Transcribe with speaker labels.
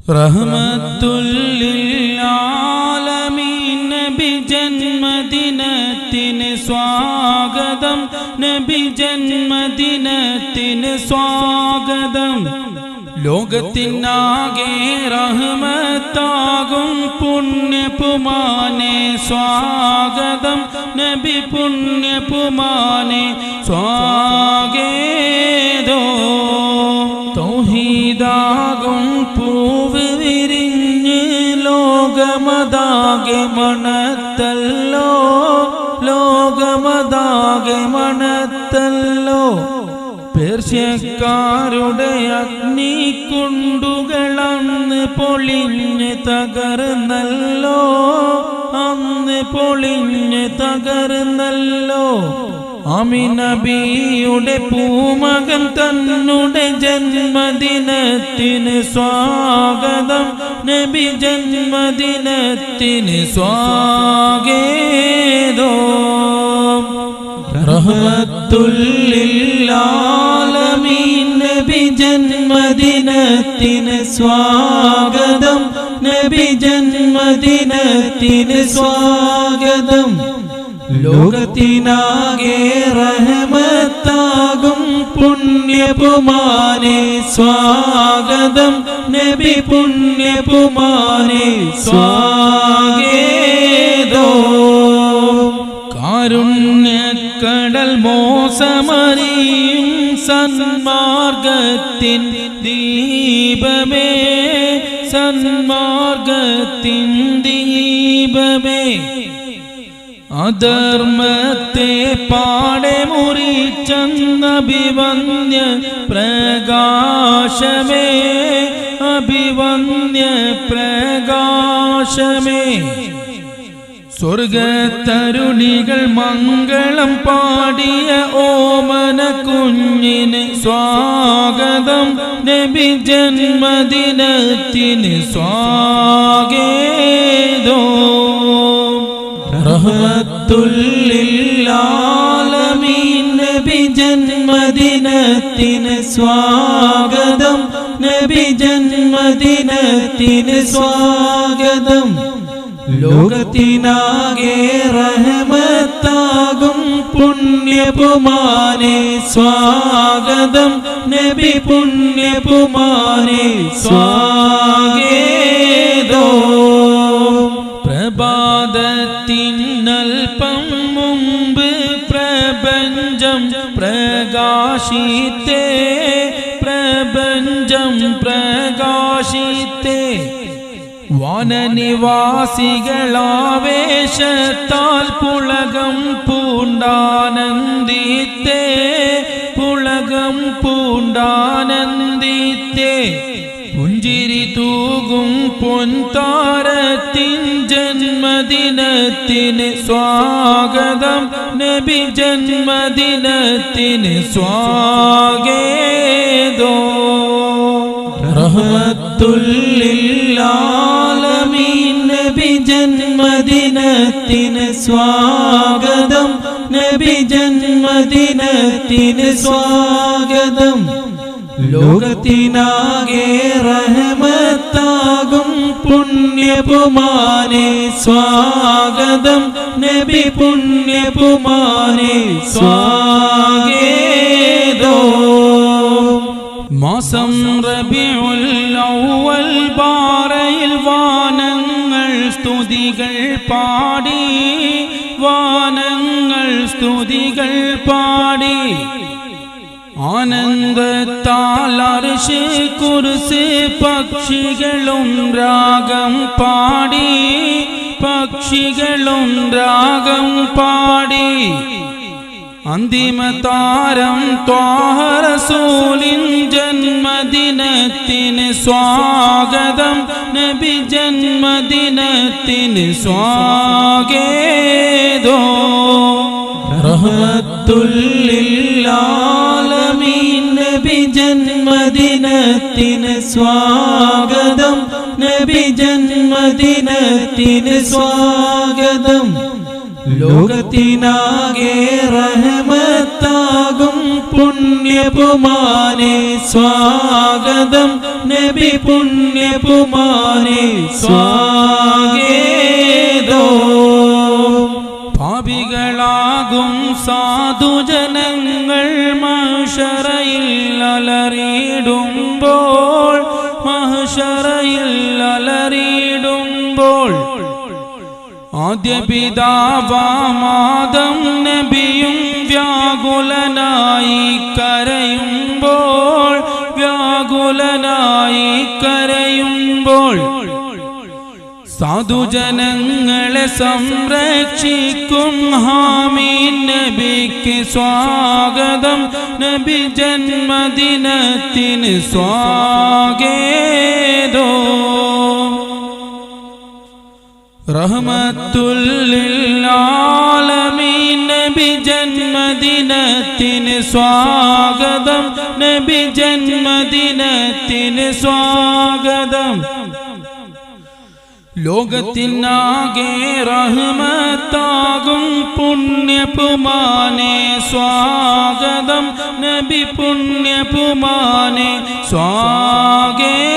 Speaker 1: റഹ്മത്തുൽ ലിൽ ആലമീൻ നബി ജന്മദിനത്തിന് സ്വാഗതം, നബി ജന്മദിനത്തിന് സ്വാഗതം. ലോകത്തിനാകെ റഹ്മത്താകും പുണ്യപുമാനെ സ്വാഗതം, നബി പുണ്യപുമാനെ സ്വാഗതം. തൗഹീദാകും പൂവ് വിരിഞ്ഞ് ലോകമതാകെ മണത്തല്ലോ, ലോകമതാകെ മണത്തല്ലോ. പേർഷ്യക്കാരുടെ അഗ്നിക്കുണ്ടുകളന്ന് പൊളിഞ്ഞ് തകർന്നല്ലോ, അന്ന് പൊളിഞ്ഞ് തകർന്നല്ലോ. ആമിനബിയുടെ പൂമകൻ തന്നുടെ ജന്മദിനത്തിന് സ്വാഗതം, നബി ജന്മദിനത്തിന് സ്വാഗതം. റഹ്മത്തുൽ ലിൽ ആലമീൻ നബി ജന്മദിനത്തിന് സ്വാഗതം, നബി ജന്മദിനത്തിന് സ്വാഗതം. ലോകത്തിനാകെ റഹ്മത്താകും പുണ്യപുമാനെ സ്വാഗതം, നബി പുണ്യപുമാനെ സ്വാഗതം. കാരുണ്യക്കടൽ മോസമറിയും സന്മാർഗത്തിൻ ദീപമേ, സന്മാർഗത്തിൻ ദീപമേ. അധർമ്മത്തെ പാടെ മുറിച്ചന്നഭിവന്യ പ്രകാശമേ, അഭിവന്യ പ്രകാശമേ. സ്വർഗത്തരുണികൾ മംഗളം പാടിയ ഓമന കുഞ്ഞിന് സ്വാഗതം, നബി ജന്മദിനത്തിന് സ്വാഗതം. റഹ്മത്തുൽ ലിൽ ആലമീൻ നബി ജന്മദിനത്തിന് സ്വാഗതം, നബി ജന്മദിനത്തിന് സ്വാഗതം. ലോകത്തിനാകെ റഹ്മത്താകും പുണ്യപുമാനെ സ്വാഗതം, നബി പുണ്യപുമാനെ സ്വാഗതം. പ്രഭാതത്തിനൽപ്പം മുമ്പ് പ്രപഞ്ചം പ്രകാശിത്തേ, പ്രപഞ്ചം പ്രകാശിത്തേ. വാനനിവാസികളാവേശത്താൽ പുളകം പൂണ്ടാനന്ദിത്തേ, പുളകം പൂണ്ടാനന്ദിത്തേ. പുഞ്ചിരി തൂകും പൊൻതാരത്തിൻ ജന്മദിനത്തിന് സ്വാഗതം, നബി ജന്മദിനത്തിന് സ്വാഗതം. റഹ്മത്തുൽ ലിൽ ആലമീൻ നബി ജന്മദിനത്തിന് സ്വാഗതം, നബി ജന്മദിനത്തിന് സ്വാഗതം. ലോകത്തിനാകെ റഹ്മത്താകും പുണ്യപുമാനെ സ്വാഗതം, നബി പുണ്യപുമാനെ സ്വാഗതം. മാസം റബീഉൽ അവ്വൽ ബാറയിൽ വാനങ്ങൾ സ്തുതികൾ പാടി, വാനങ്ങൾ സ്തുതികൾ പാടി. ആനന്ദത്താൽ അർശ് കുർസി പക്ഷികളും രാഗം പാടി, പക്ഷികളും രാഗം പാടി. അന്തിമ താരം ത്വാഹ റസൂലിൻ ജന്മദിനത്തിന് സ്വാഗതം, നബി ജന്മദിനത്തിന് സ്വാഗതം. റഹ്മത്തുൽ ലിൽ ആലമീൻ നബി ജന്മദിനത്തിന് സ്വാഗതം, നബി ജന്മദിനത്തിന് സ്വാഗതം. ലോകത്തിനാകെ റഹ്മത്താകും പുണ്യപുമാനെ സ്വാഗതം നബി പുണ്യപുമാനെ സ്വാഗതം. പാപികളാകും സാധുജനങ്ങൾ മഹ്ശറയിൽ അലറിയിടുമ്പോൾ അലറിയിടുമ്പോൾ ആദ്യ പിതാവാമാദം നബിയും വ്യാകുലനായി കരയുമ്പോൾ സാധുജനങ്ങളെ സംരക്ഷിക്കും ഹാമീൻ നബിക്ക് സ്വാഗതം നബി ജന്മദിനത്തിന് സ്വാഗതം. റഹ്മത്തുൽ ലിൽ ആലമീൻ നബി ജന്മദിനത്തിന് സ്വാഗതം നബി ജന്മദിനത്തിന് സ്വാഗതം. ലോകത്തിനാകെ റഹ്മത്താകും പുണ്യപുമാനെ സ്വാഗതം നബി പുണ്യപുമാനെ സ്വാഗതം.